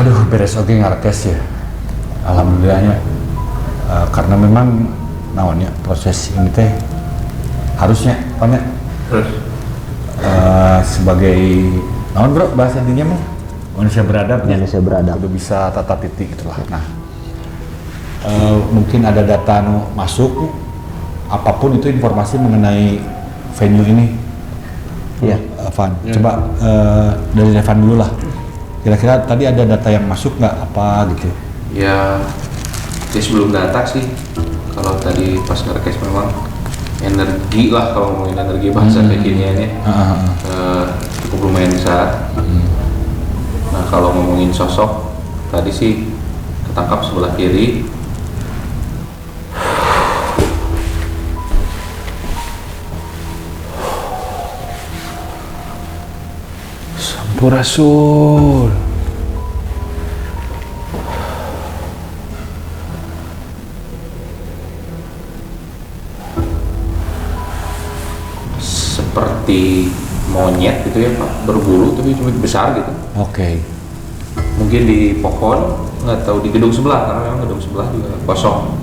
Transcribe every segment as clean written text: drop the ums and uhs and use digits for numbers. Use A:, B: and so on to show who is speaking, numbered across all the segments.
A: Aduh, beres oke ngarekes ya. Alhamdulillahnya. Karena memang naonnya proses ini teh harusnya banyak sebagai naon bro bahasa intinya mah manusia beradab ya.
B: Manusia beradab.
A: Udah bisa tata titik gitulah. Nah, mungkin ada data masuk apapun itu informasi mengenai venue ini.
B: Iya.
A: Van, coba dari Evan dulu lah. Kira-kira tadi ada data yang masuk nggak apa gitu?
C: Ya sebelum data sih, kalau tadi pas ngerekes memang energi lah, kalau ngomongin energi bahasa kekiniannya cukup lumayan besar. Nah kalau ngomongin sosok, tadi sih ketangkap sebelah kiri.
A: Rasul.
C: Seperti monyet gitu ya Pak, berbulu tapi cuma besar gitu.
A: Oke.
C: Mungkin di pohon, nggak tahu di gedung sebelah, karena memang gedung sebelah juga kosong.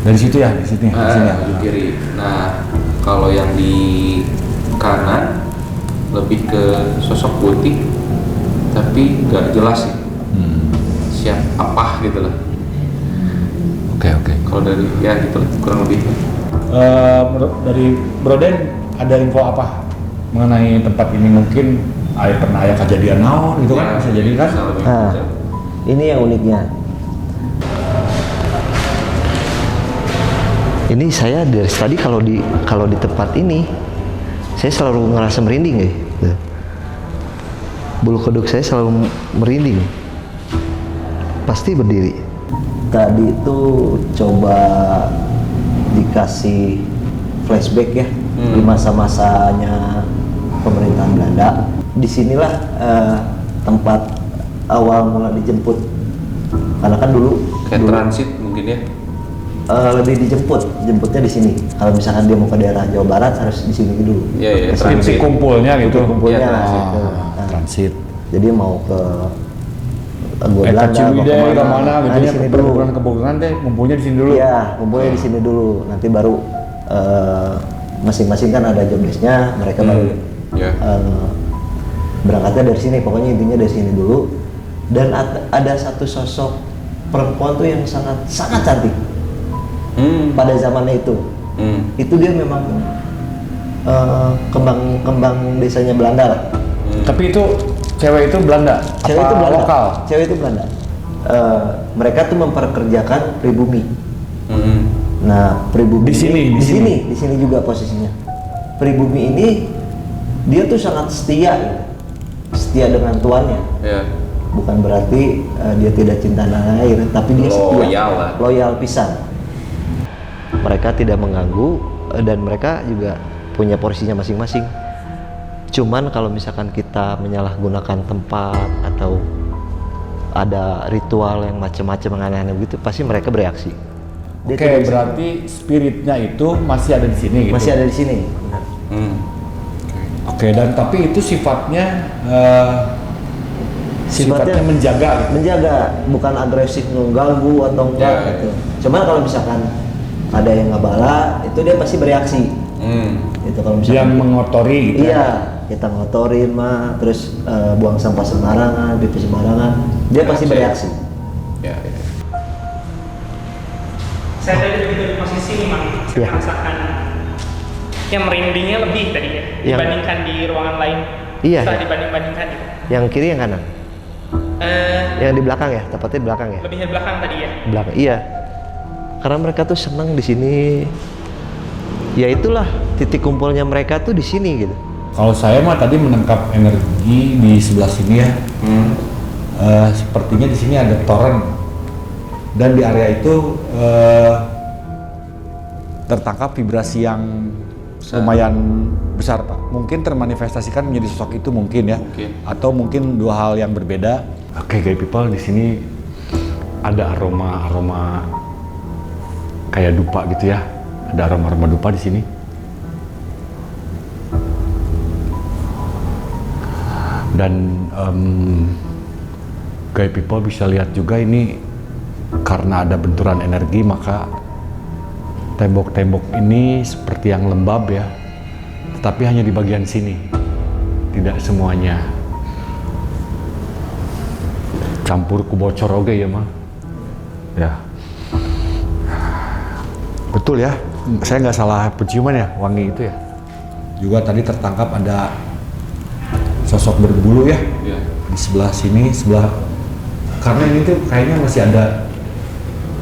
A: Dari situ ya, di sini. Di sini ya.
C: Di kiri. Nah kalau yang di kanan lebih ke sosok putih tapi nggak jelas sih siap apa gitu lah.
A: Oke.
C: Kalau dari ya gitu lah, kurang lebih.
A: Dari Broden ada info apa mengenai tempat ini? Mungkin pernah ada kejadian naon gitu kan, bisa jadi kan?
B: Nah, ini yang uniknya. Ini saya dari tadi kalau di tempat ini saya selalu ngerasa merinding ya. Bulu kuduk saya selalu merinding. Pasti berdiri. Tadi itu coba dikasih flashback ya di masa-masanya pemerintahan Belanda. Disinilah tempat awal mula dijemput. Karena kan dulu
C: transit mungkin ya.
B: Lebih jemputnya di sini. Kalau misalkan dia mau ke daerah Jawa Barat harus di sini dulu.
C: Iya,
A: Titik kumpulnya gitu.
B: Kumpulnya.
A: Transit.
B: Jadi mau ke Belanda,
A: Ciwidey ke mana gitu
B: di
A: ya,
B: sini dulu.
A: kebukuran teh kumpulnya di sini dulu.
B: Iya, kumpulnya di sini dulu. Nanti baru masing-masing kan ada job desk-nya, mereka baru berangkatnya dari sini. Pokoknya intinya dari sini dulu. Dan ada satu sosok perempuan tuh yang sangat cantik. Pada zamannya itu. Itu dia memang kembang desanya Belanda lah.
A: Tapi itu cewek itu Belanda?
B: Cewek
A: apa
B: itu Belanda.
A: lokal?
B: Cewek itu Belanda. Mereka tuh memperkerjakan pribumi. Nah, pribumi
A: di
B: sini juga posisinya. Pribumi ini dia tuh sangat setia, gitu. Setia dengan tuannya. Bukan berarti dia tidak cinta tanah air, tapi dia setia, loyal pisan. Mereka tidak mengganggu dan mereka juga punya porsinya masing-masing. Cuman kalau misalkan kita menyalahgunakan tempat atau ada ritual yang macam-macam aneh-aneh begitu, pasti mereka bereaksi.
A: Oke, berarti spiritnya itu masih ada di sini gitu?
B: Masih ada di sini, benar.
A: Oke, dan tapi itu sifatnya menjaga gitu?
B: Menjaga, bukan agresif mengganggu atau enggak gitu. Cuman kalau misalkan ada yang ngebala, itu dia pasti bereaksi. Itu kalau misalkan
A: yang mengotori gitu.
B: Iya, kita ngotorin mah, terus buang sampah sembarangan, pipis sembarangan, dia pasti bereaksi.
D: Saya tadi begitu di posisi nih Mang, saya merasakan yang merindingnya lebih tadi ya dibandingkan di ruangan lain.
B: Iya.
D: Setelah dibanding-bandingkan gitu.
B: Yang kiri yang kanan? Yang di belakang ya, tepatnya di belakang ya.
D: Lebih di belakang tadi ya.
B: Belakang, iya. Karena mereka tuh senang di sini. Ya itulah titik kumpulnya mereka tuh di sini gitu.
A: Kalau saya mah tadi menangkap energi di sebelah sini ya. Sepertinya di sini ada toren. Dan di area itu tertangkap vibrasi yang lumayan besar Pak. Mungkin termanifestasikan menjadi sosok itu mungkin ya. Atau mungkin dua hal yang berbeda. Oke, guys people, di sini ada aroma kayak dupa gitu ya. Ada aroma dupa di sini. Dan guys people bisa lihat juga ini karena ada benturan energi, maka tembok-tembok ini seperti yang lembab ya, tetapi hanya di bagian sini, tidak semuanya. Campur ku bocor oke ya mah. Ya. Betul ya, saya nggak salah penciuman ya, wangi itu ya. Juga tadi tertangkap ada sosok berbulu ya, di sebelah sini, karena ini tuh kayaknya masih ada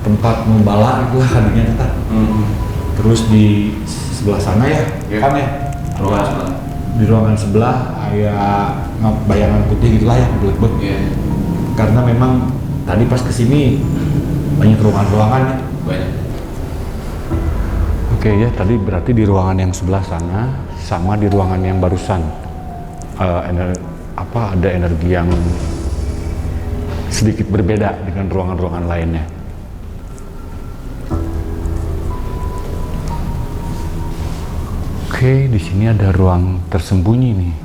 A: tempat membala gitu lah kadinya kita. Terus di sebelah sana ya, kan ya, di ruangan sebelah ada bayangan putih gitulah ya, blek-blek. Karena memang tadi pas kesini banyak ruangan-ruangan ya. Oke ya, tadi berarti di ruangan yang sebelah sana sama di ruangan yang barusan ada energi yang sedikit berbeda dengan ruangan-ruangan lainnya. Oke, di sini ada ruang tersembunyi nih.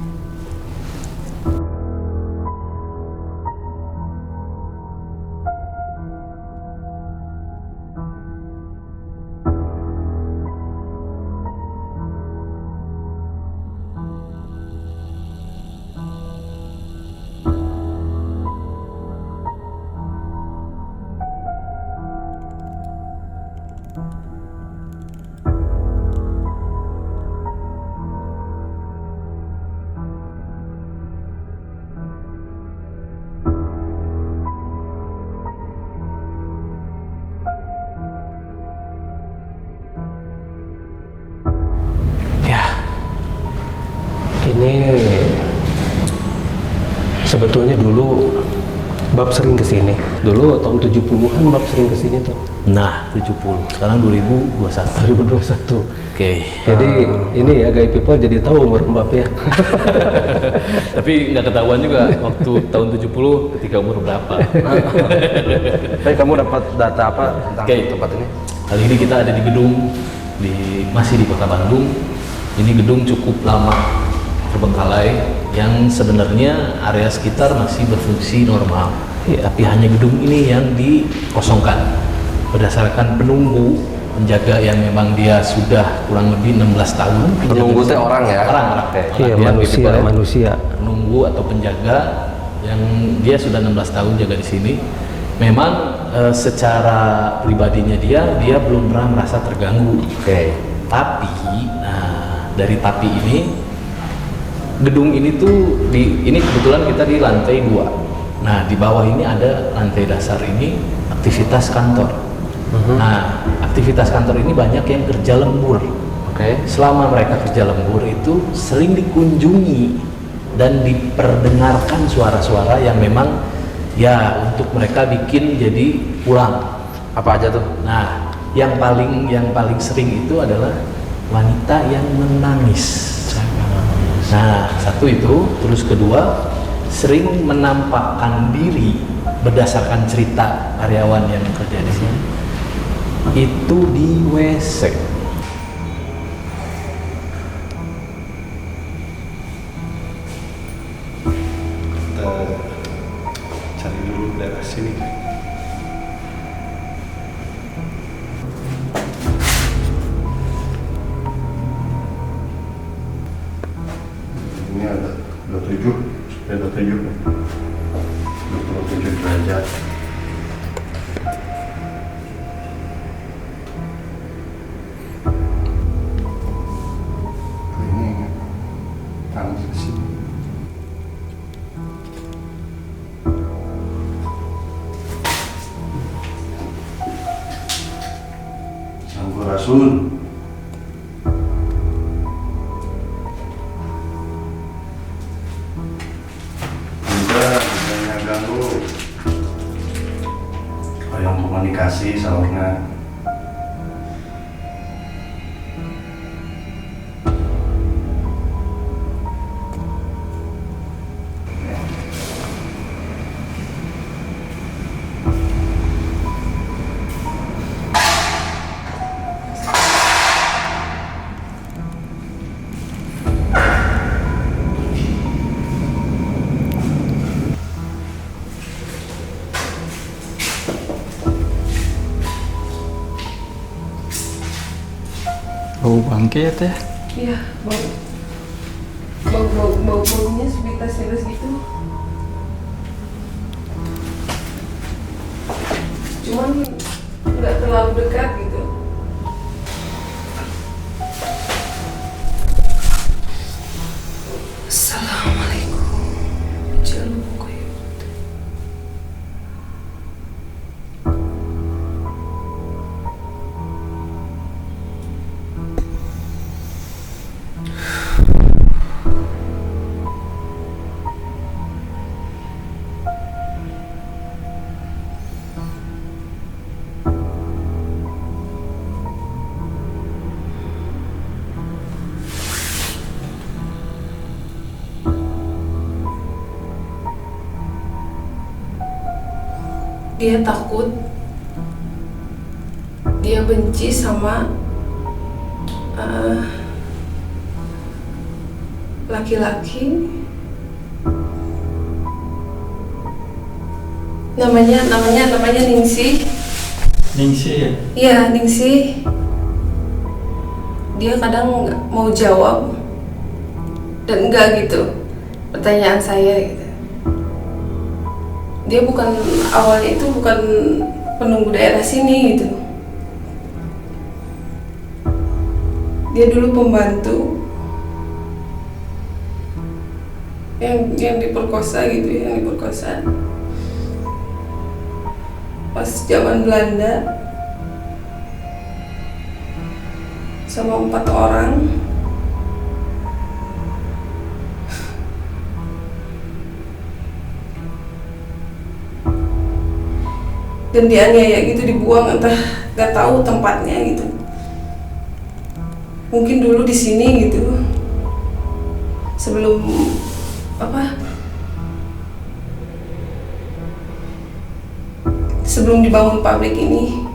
E: Ini sebetulnya dulu Bab sering kesini. Dulu tahun 70-an Bab sering kesini tuh.
F: Nah, 70. Sekarang 2021.
E: 2021.
F: Oke.
E: Jadi ini ya guys people jadi tahu umur Bab ya.
F: Tapi nggak ketahuan juga waktu tahun 70 ketika umur berapa.
E: Tapi kamu dapat data apa tentang tempat ini?
F: Kali ini kita ada di gedung masih di Kota Bandung. Ini gedung cukup lama terbengkalai yang sebenarnya area sekitar masih berfungsi normal. Tapi hanya gedung ini yang dikosongkan berdasarkan penunggu penjaga yang memang dia sudah kurang lebih 16 tahun.
E: Penunggu teh orang ya?
F: Orang.
E: Iya, manusia.
F: Penunggu atau penjaga yang dia sudah 16 tahun jaga di sini. Memang secara pribadinya dia belum pernah merasa terganggu. Tapi dari ini gedung ini tuh ini kebetulan kita di lantai 2. Nah, di bawah ini ada lantai dasar ini aktivitas kantor. Nah, aktivitas kantor ini banyak yang kerja lembur. Selama mereka kerja lembur itu sering dikunjungi dan diperdengarkan suara-suara yang memang ya untuk mereka bikin jadi pulang.
E: Apa aja tuh?
F: Nah, yang paling sering itu adalah wanita yang menangis. Nah, satu itu, terus kedua sering menampakkan diri berdasarkan cerita karyawan yang kerja di sini itu di WC.
G: Kita cari dulu daerah sini. Ini ada 27 derajat. Ini tangan ke sini. Sampurasun. Yang komunikasi soalnya
H: Bau bangke ya teh?
I: Iya, baunya sepintas gitu. Cuman nggak terlalu dekat gitu. Assalamualaikum. Jangan lupa ya. Dia takut, dia benci sama laki-laki. Namanya Ningsih.
H: Ningsih ya?
I: Iya, Ningsih. Dia kadang nggak mau jawab dan enggak gitu pertanyaan saya gitu. Dia awalnya itu bukan penunggu daerah sini gitu. Dia dulu pembantu yang diperkosa gitu, yang diperkosa pas zaman Belanda sama 4 orang. Dan dianiaya gitu, dibuang entah nggak tahu tempatnya gitu. Mungkin dulu di sini gitu, sebelum sebelum dibangun pabrik ini.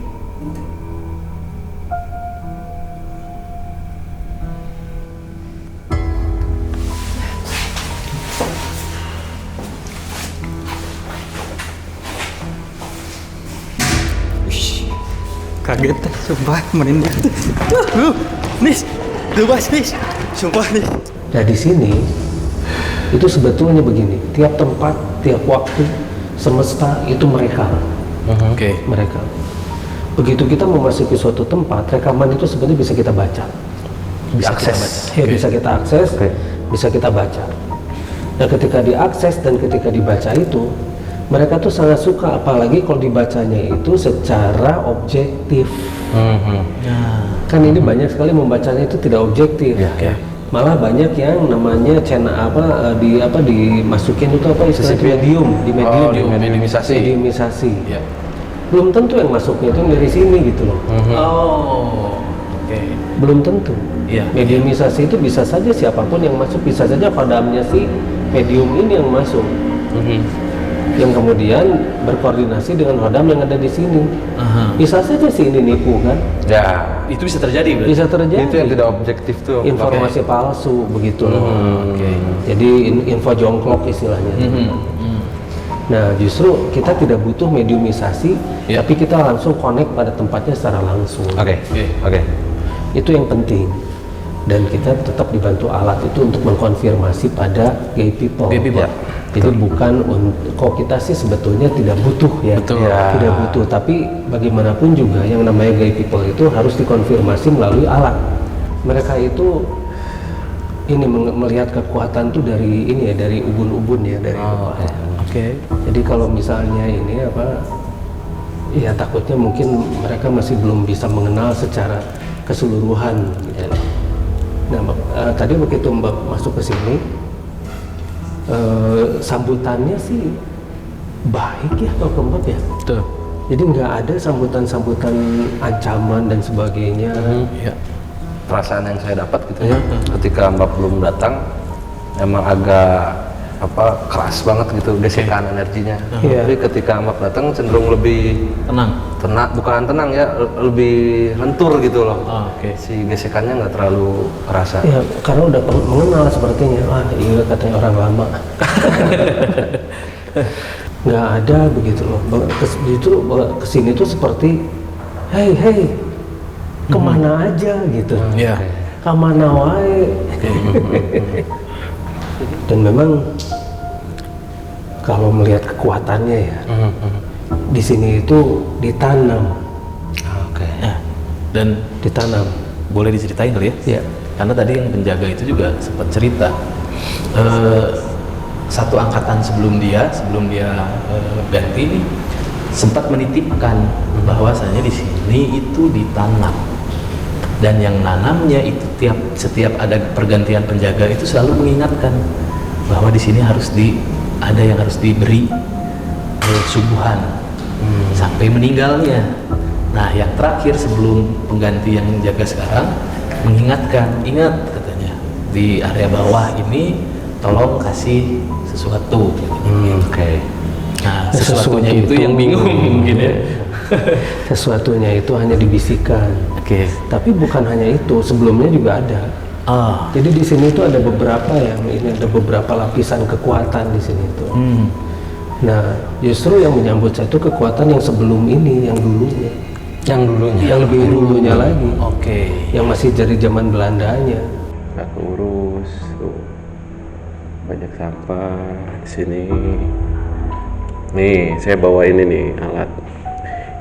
H: Kaget teh, sumpah merinding. Nis, bebas Nis, sumpah Nis.
E: Nah di sini itu sebetulnya begini, tiap tempat, tiap waktu, semesta itu mereka.
F: Oke.
E: Mereka. Begitu kita memasuki suatu tempat, rekaman itu sebenarnya bisa kita baca,
F: Diakses.
E: ya bisa kita akses, bisa kita baca. Nah ketika diakses dan ketika dibaca itu, mereka tuh sangat suka, apalagi kalau dibacanya itu secara objektif. Kan ini banyak sekali membacanya itu tidak objektif. Malah banyak yang namanya dimasukin itu istilahnya mediumisasi. Belum tentu yang masuknya itu dari sini gitu loh. Belum tentu. Mediumisasi itu bisa saja siapapun yang masuk, bisa saja padamnya si medium ini yang masuk. Yang kemudian berkoordinasi dengan hodam yang ada di sini. Bisa saja si ini nipu kan?
F: Ya, itu bisa terjadi berarti.
E: Bisa terjadi.
J: Itu yang tidak objektif tuh.
E: Informasi palsu begitu loh. Jadi info jongklok istilahnya. Nah, justru kita tidak butuh mediumisasi, tapi kita langsung connect pada tempatnya secara langsung.
J: Oke.
E: Itu yang penting. Dan kita tetap dibantu alat itu untuk mengkonfirmasi pada gay people. Jadi bukan kok kita sih sebetulnya tidak butuh ya. Tidak butuh, tapi bagaimanapun juga yang namanya gay people itu harus dikonfirmasi melalui alat. Mereka itu ini melihat kekuatan tuh dari ini ya, dari ubun-ubun ya, dari Jadi kalau misalnya ini ya takutnya mungkin mereka masih belum bisa mengenal secara keseluruhan gitu. Nah, tadi begitu Mbak masuk ke sini, sambutannya sih baik ya kalau ke Mbak ya.
F: Betul.
E: Jadi nggak ada sambutan-sambutan ancaman dan sebagainya.
J: Perasaan yang saya dapat gitu ya, ketika Mbak belum datang, emang agak keras banget gitu gesekan energinya. Tapi ketika Mbak datang cenderung lebih bukan tenang ya, lebih lentur gitu loh. Si gesekannya nggak terlalu kerasa.
E: Ya karena udah mengenal sepertinya. Iya katanya orang lama. Nggak ada begitu loh. Justru kesini tuh seperti hey kemana aja gitu.
F: Iya.
E: Kemana wae. Dan memang kalau melihat kekuatannya ya, di sini itu ditanam.
J: Oke.
F: Dan
E: Ditanam.
F: boleh diceritain kali ya?
E: Ya.
F: Karena tadi yang penjaga itu juga sempat cerita satu angkatan sebelum dia ganti nih sempat menitipkan bahwasanya di sini itu ditanam, dan yang nanamnya itu setiap ada pergantian penjaga itu selalu mengingatkan bahwa di sini ada yang harus diberi subuhan sampai meninggalnya. Nah, yang terakhir sebelum pengganti yang menjaga sekarang mengingatkan, ingat katanya di area bawah ini tolong kasih sesuatu.
J: Oke.
F: Nah, sesuatunya itu yang bingung mungkin ya.
E: Sesuatunya itu hanya dibisikkan.
F: Oke.
E: Tapi bukan hanya itu, sebelumnya juga ada. Jadi di sini itu ada beberapa lapisan kekuatan di sini itu. Nah, justru yang menyambut saya itu kekuatan yang sebelum ini, yang dulunya. Yang lebih dulunya lagi.
F: Oke.
E: Yang masih dari zaman Belandanya.
J: Nggak keurus tuh. Banyak sampah di sini. Nih, saya bawa ini nih alat.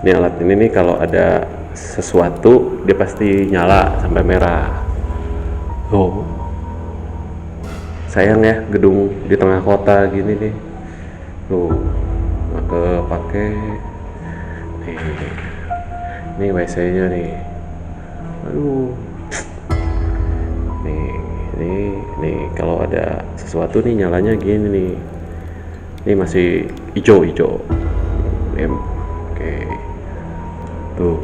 J: Ini alat ini nih kalau ada sesuatu dia pasti nyala sampai merah. Tuh. Sayang ya gedung di tengah kota gini nih. Tuh, nggak kepake. Nih WC-nya nih. Aduh. Nih kalau ada sesuatu nih nyalanya gini nih. Ini masih hijau. Oke. Tuh.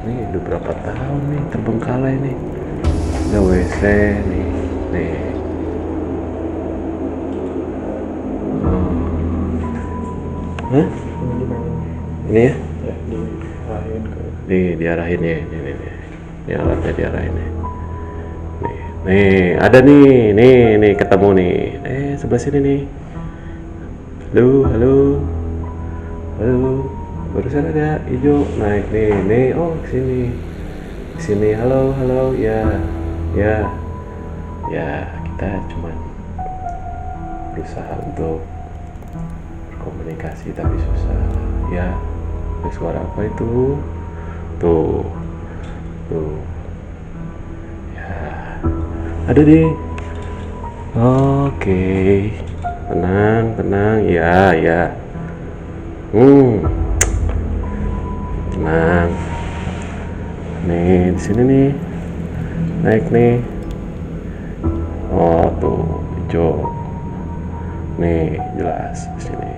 J: Ini udah berapa tahun nih terbengkalai nih. Ada WC nih. Hah? Ini ya? Diarahin ya. Ini alatnya diarahin ya. Nih, ada nih ketemu nih. Sebelah sini nih. Halo. Barusan ada hijau naik nih. Oh, kesini. Halo. Ya, kita cuman berusaha untuk berkomunikasi tapi susah. Ya, suara apa itu? Tuh. Ya, ada deh. Oke. Tenang. Ya. Tenang. Nih, di sini nih. Naik nih. Oh, tuh, hijau. Nih, jelas di sini.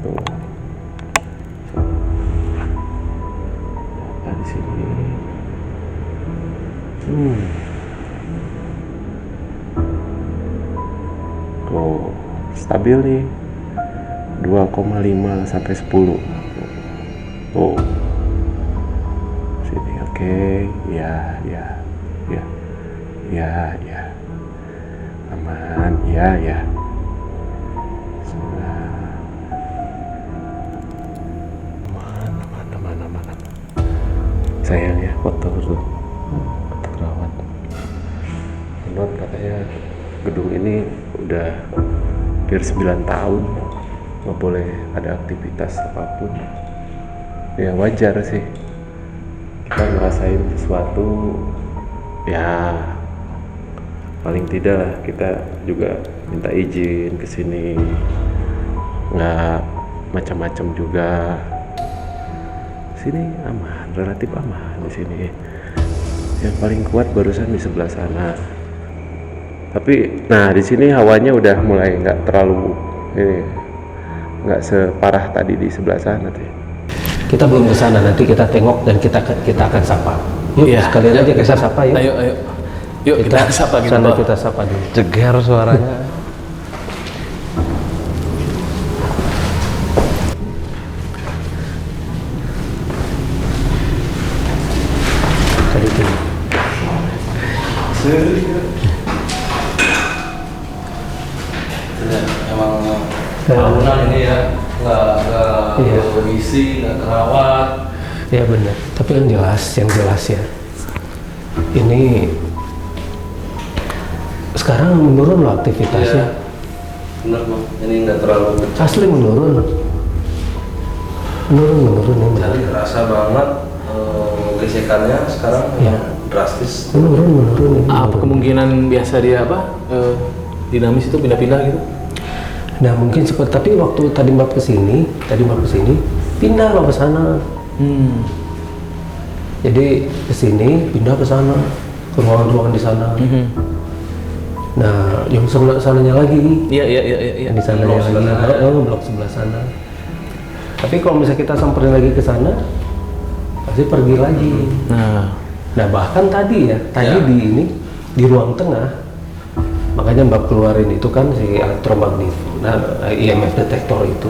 J: Tuh. Apa di sini? Tuh, stabil nih. 2,5 sampai 10. Tuh. Sini, oke. Ya. Aman, ya. Aman. Sayang ya, foto kerawat. Menurut katanya gedung ini udah hampir 9 tahun nggak boleh ada aktivitas apapun. Ya wajar sih, kita ngerasain sesuatu, ya paling tidak lah kita juga minta izin ke sini, nggak macam-macam juga. Sini aman, relatif aman di sini. Yang paling kuat barusan di sebelah sana. Tapi, nah di sini hawanya udah mulai nggak terlalu nggak separah tadi di sebelah sana tuh.
E: Kita belum ke sana, nanti kita tengok dan kita akan sapa. Yuk, sekalian aja kita sapa yuk.
F: Yuk kita sapa gitu.
E: Kita sapa dulu.
J: Jeger suaranya.
F: Emang bangunan ini ya nggak berisi, nggak terawat,
E: Ya benar. Tapi yang jelas ya. Ini sekarang menurun loh aktivitasnya.
J: Benar bang, ini nggak terlalu
E: Asli menurun ini.
J: jadi kerasa banget gesekannya sekarang drastis.
E: Menurun ini.
F: Apa kemungkinan biasa dia dinamis itu pindah-pindah gitu?
E: Nah mungkin seperti, tapi waktu tadi Mbak kesini pindah loh ke sana. Jadi kesini pindah ke sana, ke ruangan-ruangan di sana. Nah yang sebelah sananya lagi.
F: Iya.
E: Yang di sana lagi. Blok sebelah sana. Tapi kalau misalnya kita samperin lagi ke sana, pasti pergi lagi. Nah bahkan tadi di ruang tengah, makanya Mbak keluarin itu kan si elektromagnet, EMF detektor itu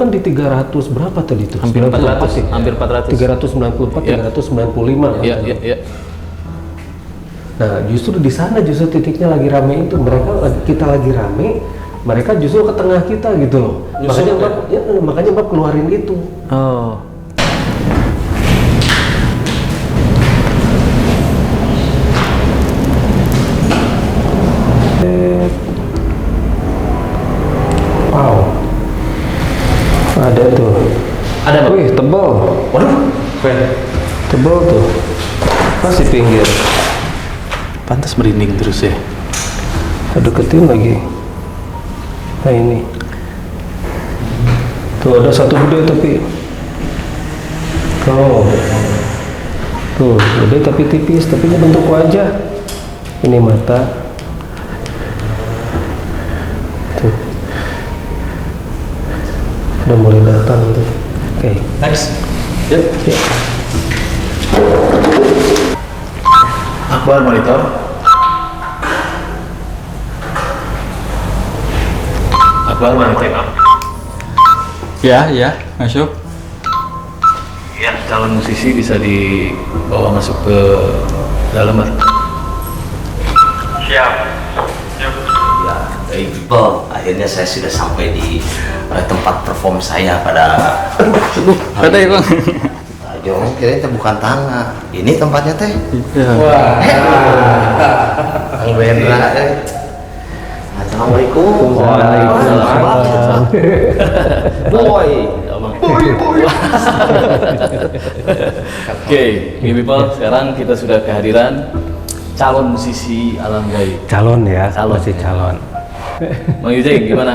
E: kan di 300 berapa tadi itu?
F: Hampir 400 ya? Hampir 400.
E: 394, 395.
F: Iya.
E: Nah justru di sana titiknya lagi rame itu, kita lagi rame, mereka justru ke tengah kita gitu loh. Makanya Mbak keluarin itu.
F: Oh.
E: Wow. Ada tuh.
F: Ada Bang?
E: Wih, tebal.
F: Waduh,
E: Tebal tuh. Masih pinggir.
F: pantas merinding terus ya.
E: Deketin lagi. Nah ini. Tuh ada satu gede tapi. Tuh gede tapi tipis, tapi ini bentuk wajah. Ini mata. Tuh. Udah mulai datang tuh. Oke.
F: Next.
E: Yep.
F: Akbar monitor. Akbar monitor.
H: Ya, masuk.
F: Ya, calon musisi bisa dibawa masuk ke dalam.
K: Siap. Ya, baik people. Akhirnya saya sudah sampai di tempat perform saya pada.
H: Kata ya bang.
K: Jong, kira itu bukan tanah. Ini tempatnya teh.
H: Wah.
K: Kang Wendra. Assalamualaikum.
E: Waalaikumsalam.
K: Boy.
F: Oke, people, sekarang kita sudah kehadiran calon musisi alam gaib.
E: Calon ya,
F: masih calon. Bang Yujeng, gimana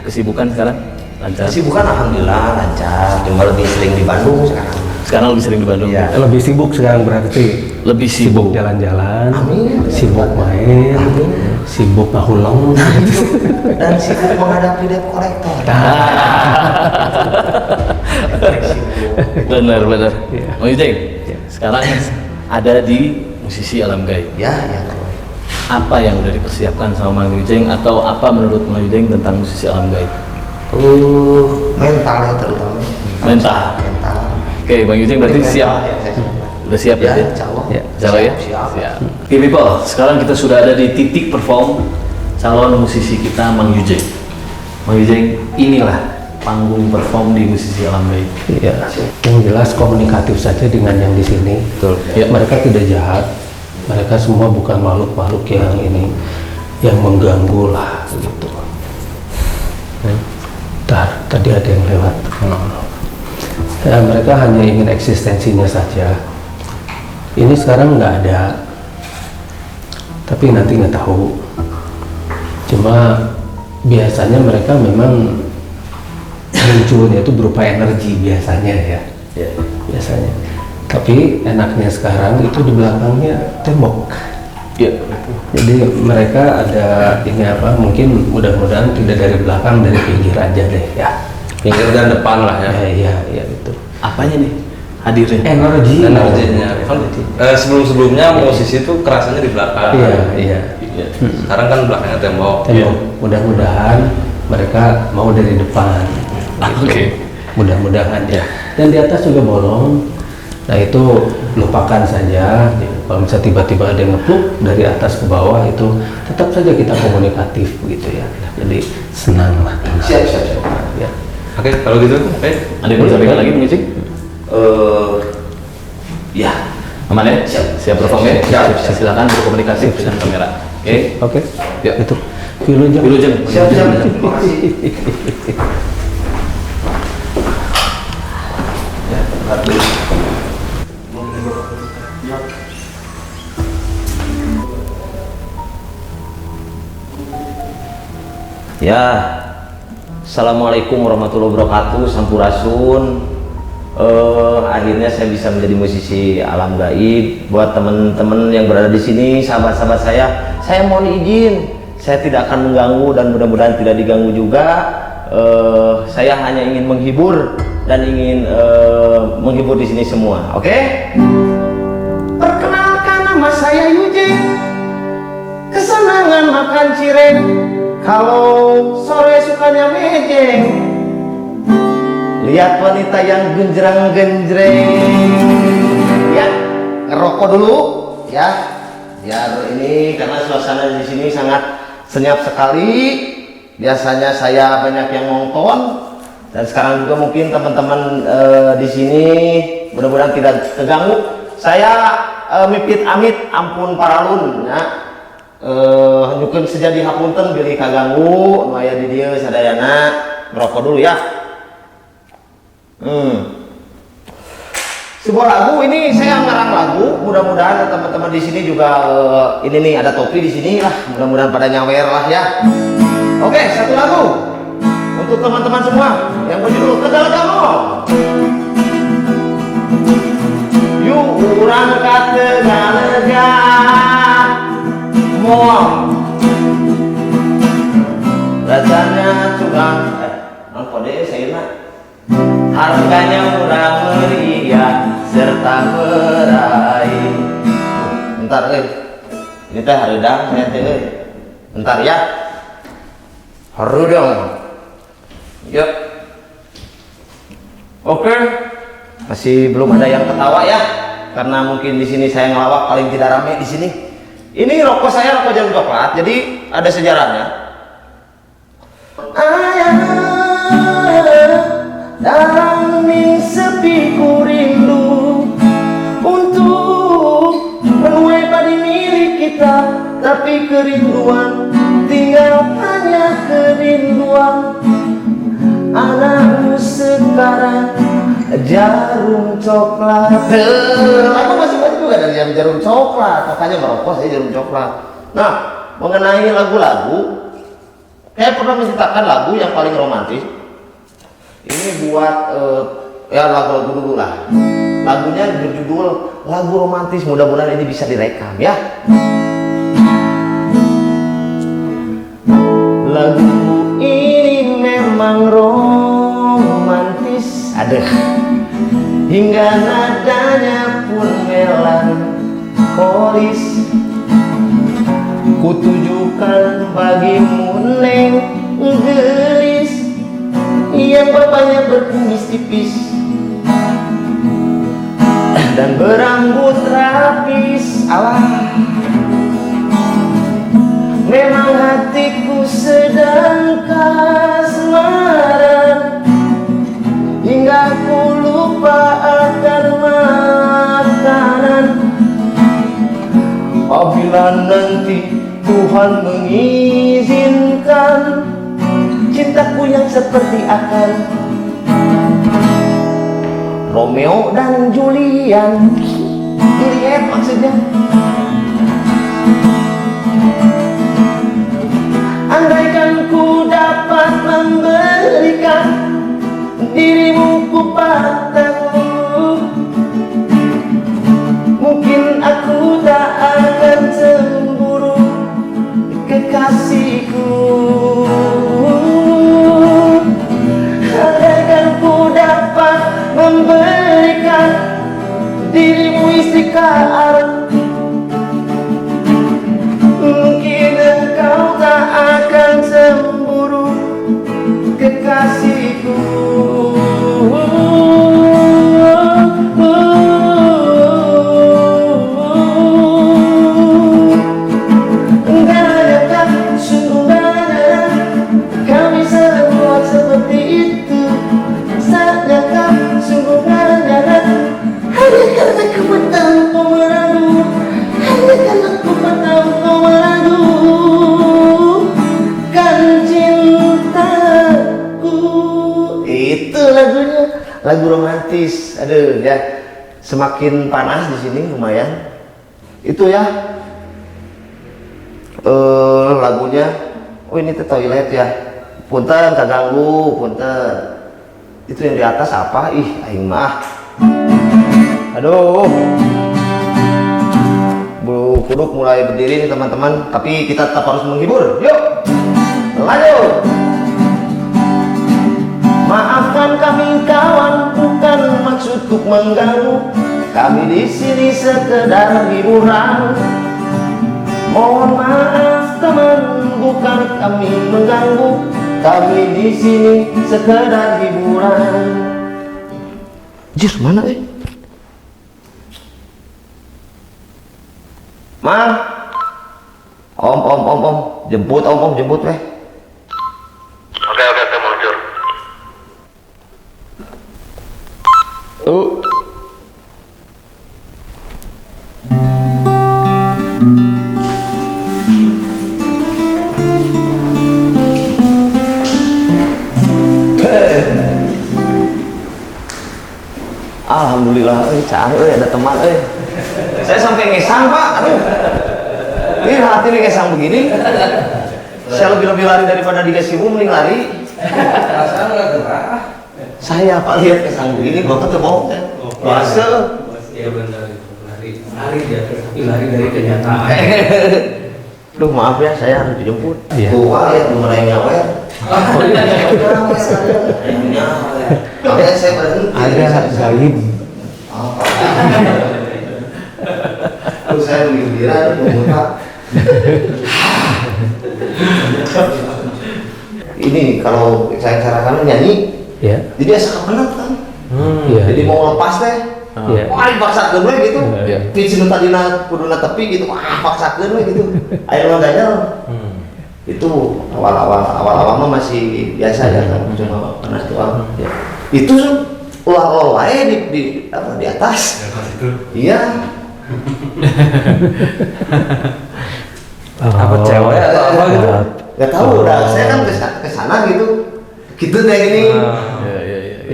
F: kesibukan sekarang? Lancar?
K: Kesibukan alhamdulillah lancar. Cuma lebih sering di Bandung sekarang.
F: Sekarang lebih sering di Bandung.
E: Ya, lebih sibuk sekarang berarti.
F: Lebih sibuk
E: jalan-jalan,
K: Amin.
E: sibuk main,
K: Amin.
E: sibuk ngahuleng,
K: Dan sibuk menghadapi debt collector.
F: Benar. Bang Yujeng, sekarang ada di musisi alam gaib.
K: Ya.
F: Apa yang udah dipersiapkan sama Bang Yujeng atau apa menurut Bang Yujeng tentang musisi alam gaib?
K: Mental ya terutama.
F: Mental. Oke, Bang Yujeng berarti siap. Udah siap
K: Ya,
F: ya?
K: insya Allah.
F: Insya Allah ya?
K: Siap.
F: Oke people, sekarang kita sudah ada di titik perform calon musisi kita Bang Yujeng. Bang Yujeng, inilah panggung perform di musisi alam gaib.
E: Iya. Yang jelas komunikatif saja dengan yang di sini.
F: Betul. Ya.
E: Mereka tidak jahat. Mereka semua bukan makhluk-makhluk yang ini, yang mengganggu lah gitu. Tadi ada yang lewat. Ya, mereka hanya ingin eksistensinya saja. Ini sekarang nggak ada, tapi nanti nggak tahu. Cuma biasanya mereka memang munculnya itu berupa energi biasanya ya. Biasanya. Tapi enaknya sekarang itu di belakangnya tembok.
F: Ya.
E: Jadi mereka ada ini apa? Mungkin mudah-mudahan tidak dari belakang, dari pinggir aja deh ya.
J: Pinggir dan depan lah ya.
E: Iya itu.
F: Apanya nih hadirnya?
J: Energinya. Kan sebelum-sebelumnya musisi itu kerasanya di belakang.
E: Iya.
J: Sekarang kan belakangnya tembok.
E: Mudah-mudahan mereka mau dari depan.
F: Oke.
E: Mudah-mudahan ya. Dan di atas juga bolong. Nah itu lupakan saja. Kalau misalnya tiba-tiba ada yang ngepluk dari atas ke bawah itu tetap saja kita komunikatif begitu ya. Jadi senang lah.
K: Siap.
E: Ya.
J: Oke, kalau gitu,
F: Ada yang mau sampaikan lagi Bang Yujeng?
K: Ya.
F: Aman ya? Siap perform ya? Siap. Silakan berkomunikasi dengan kamera. Oke. Ya.
E: Itu. Wilujeng.
K: Siap. Terima kasih. Ya, Ya, Assalamualaikum warahmatullahi wabarakatuh, Sampurasun. Akhirnya saya bisa menjadi musisi alam gaib. Buat teman-teman yang berada di sini, sahabat-sahabat saya mohon izin, saya tidak akan mengganggu dan mudah-mudahan tidak diganggu juga. Saya hanya ingin menghibur dan ingin menghibur di sini semua. Oke? Perkenalkan, nama saya Yujeng. Kesenangan makan cireng. Kalau sore sukanya mejeng, lihat wanita yang genjreng-genjreng. Ya, ngerokok dulu ya. Biar ini karena suasana di sini sangat senyap sekali. Biasanya saya banyak yang nonton dan sekarang juga mungkin teman-teman di sini mudah-mudahan tidak terganggu. Saya mipit amit ampun paralun ya. Nyukeun sejadi hapunten bilih kaganggu nu aya di dieu sadayana ngerokok dulu ya. Sebuah lagu ini saya ngarang lagu, mudah-mudahan teman-teman di sini juga ini nih ada topi di sini lah, mudah-mudahan pada nyawer lah ya. Oke, satu lagu untuk teman-teman semua yang berjudul Tegal Gamol. Yuk urang ka Tegalega Mall, rasanya cuman kode saya harganya murah meriah serta meraih. Bentar ini teh harudang saya teh bentar ya, harudang yuk. Oke, masih belum ada yang ketawa ya, karena mungkin di sini saya ngelawak paling tidak rame di sini. Ini rokok saya rokok jarum coklat, jadi ada sejarahnya. Dalam sepi ku rindu untuk menuai padi milik kita, tapi kerinduan tinggal hanya kerinduan. Anakmu sekarang jarum coklat. Aku masih banyak juga dari jarum coklat, makanya merokok saya jarum coklat. Nah, mengenai lagu-lagu, saya pernah menciptakan lagu yang paling romantis. Ini buat ya lagu-lagu dulu lah. Lagunya berjudul lagu romantis, mudah-mudahan ini bisa direkam ya. Lagu ini memang romantis, aduh, hingga nadanya pun melankolis. Kutujukan bagimu neng gelis yang bapaknya berkumis tipis dan berambut rapis. Alah, memang hatiku sedang kasmaran hingga ku lupa akan makanan. Apabila nanti Tuhan mengizinkan, cintaku yang seperti akan Romeo dan Julian. Juliet maksudnya. Andaikan ku dapat memberikan dirimu kepadamu, mungkin aku tak akan cemburu kekasihku. Andaikan ku dapat memberikan dirimu istiqar, lagu romantis. Aduh ya, semakin panas di sini lumayan. Itu ya lagunya. Oh ini tuh toilet ya. Punten kaganggu, punten. Itu yang di atas apa? Ih, aing mah. Aduh. Bu Kuduk mulai berdiri nih teman-teman, tapi kita tetap harus menghibur. Yuk. Lanjut. Maafkan kami kawan, bukan maksudku mengganggu. Kami di sini sekedar hiburan. Mohon maaf teman, bukan kami mengganggu. Kami di sini sekedar hiburan. Jir mana Ma, om, jemput om, jemput weh.
J: Oke, meluncur.
K: Alhamdulillah, cah, ada teman, Saya sampai ngesang Pak, aduh. Ini hati nih ngesang begini. Saya lebih lari daripada dikasih mending lari. Saya Pak lihat ngesang begini, Bapak tuh mau biasa.
E: Iya benar, lari dia, lari dari kenyataan.
K: Duh maaf ya, saya harus dijemput.
E: Iya.
K: Tuh lihat mulai nyawer. Saya berhenti.
E: Ada gaib.
K: Terus saya mengira membuka. Ini kalau saya carakan nyanyi,
E: ya.
K: Jadi asa kepenat kan.
E: Iya.
K: Jadi mau lepas teh.
E: Iya.
K: Wah dipaksakeun we gitu. Pitch nu tadina kuduna tepi gitu. Wah paksakeun we gitu. Air maganya. Itu awal-awal mah masih biasa ya kan, cuma panas doang. Ya. Itu ulah wae di atas. Iya.
J: Apa cewek atau apa gitu?
K: Gak tahu, udah saya kan kesana gitu. Gitu deh ini.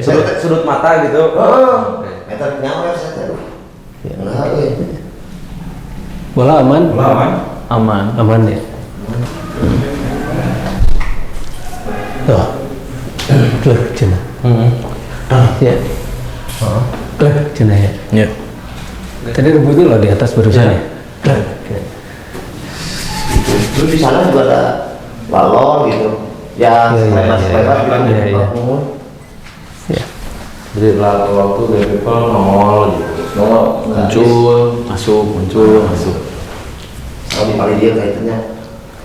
J: Sudut mata gitu.
K: Meter nyawer saya tuh.
E: Bola aman?
F: Aman
E: ya. Tuh, klek cina. Ya. Klek cina ya.
F: Ya.
E: Tadi ada bunyi loh di atas barusan ya. Klek.
K: Terus di sana juga ada balon gitu. Ya, lebar gitu.
E: Ya.
J: Jadi waktu dari people nongol gitu.
F: Muncul, masuk.
K: Kalau di paling dia kaitannya.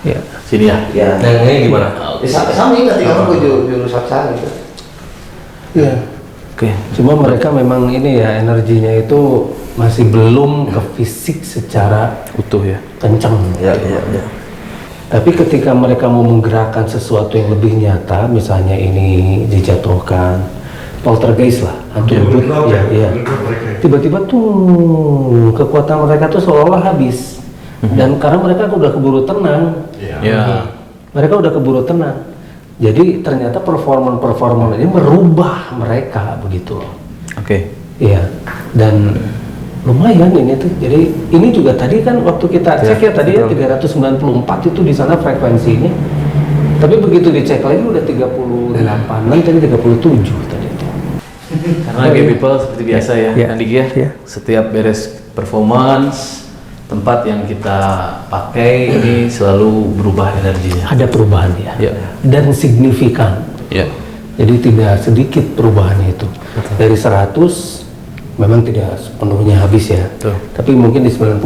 E: Ya.
F: Sini ya.
K: Ya.
J: Yang ini gimana?
K: Sama ingat tinggal juru saksa gitu.
E: Iya.
F: Oke.
E: Cuma mereka memang ini ya energinya itu masih belum ke fisik secara
F: Utuh ya.
E: kencang.
K: Ya.
E: Tapi ketika mereka mau menggerakkan sesuatu yang lebih nyata, misalnya ini dijatuhkan, poltergeist lah, hantu ribut, ya. Tiba-tiba tuh kekuatan mereka tuh seolah habis. Dan karena mereka udah keburu tenang.
F: Ya.
E: Mereka udah keburu tenang. Jadi ternyata performan ini merubah mereka begitu loh.
F: Oke.
E: Iya. Dan lumayan ini tuh. Jadi ini juga tadi kan waktu kita cek ya tadi ya 394 itu di sana frekuensinya. Tapi begitu dicek lagi udah 38-an tadi 37 tadi itu.
F: Karena gay people seperti biasa ya, Andiki ya. Setiap beres performance tempat yang kita pakai ini selalu berubah energinya.
E: Ada perubahan ya. Dan signifikan.
F: Ya.
E: Jadi tidak sedikit perubahannya itu. Dari 100 memang tidak sepenuhnya habis ya. Tapi mungkin di 95.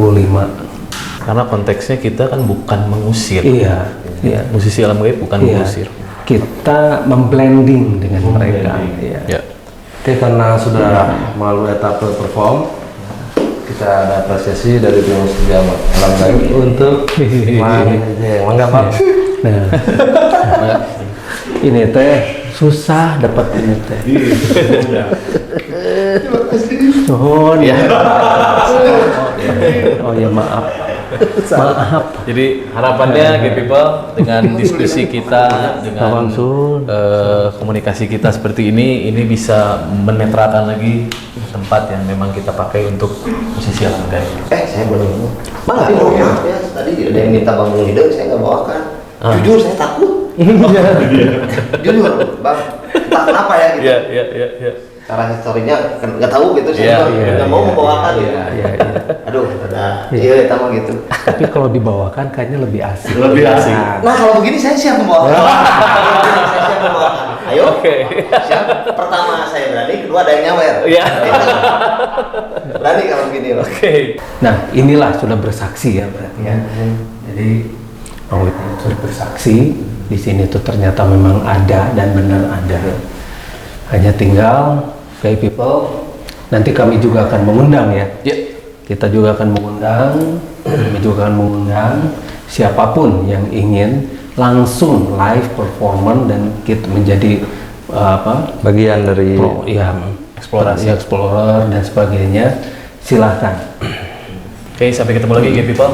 F: Karena konteksnya kita kan bukan mengusir.
E: Iya.
F: Musisi alam gaib bukan mengusir.
E: Kita memblending dengan mereka.
F: Iya.
J: Oke, karena sudah melalui etapa perform, kita ada apresiasi dari tim musisi alam gaib untuk mangga Pak.
E: Nah, ini teh susah dapat ini teh. Nuhun ya. Oh ya maaf. Maaf.
F: Jadi harapannya gay people dengan diskusi kita, dengan komunikasi kita seperti ini bisa menetralkan lagi tempat yang memang kita pakai untuk musisi alam gay.
K: Saya belum. Bang, tapi maaf ya, tadi ada yang minta Bang Ide, saya nggak bawakan. Jujur saya takut. Jujur, Bang. Entah kenapa ya gitu.
F: Iya.
K: Cara historinya nggak tahu gitu, saya nggak mau membawakan gitu. Aduh, iya mah gitu.
E: Tapi kalau dibawakan kayaknya lebih asik.
F: Lebih asik.
K: Nah kalau begini saya siap membawakan. Saya siap membawakan. Ayo. Siap. Pertama saya berani, kedua ada yang nyawer.
F: Iya.
K: Berani kalau begini.
E: Nah inilah sudah bersaksi ya berarti ya. Jadi Bang Wit sudah bersaksi di sini tuh ternyata memang ada dan benar ada. Hanya tinggal gay people, nanti kami juga akan mengundang ya. Kita juga akan mengundang, siapapun yang ingin langsung live performance dan kita menjadi
J: bagian dari
E: eksplorasi explorer dan sebagainya. Silahkan.
F: Oke, sampai ketemu lagi gay people.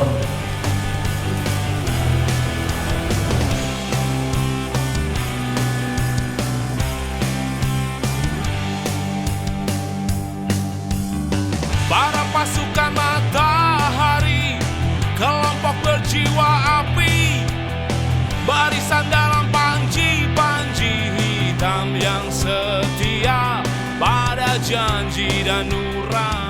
L: Para pasukan matahari, kelompok berjiwa api, barisan dalam panji-panji hitam yang setia pada janji dan nurani.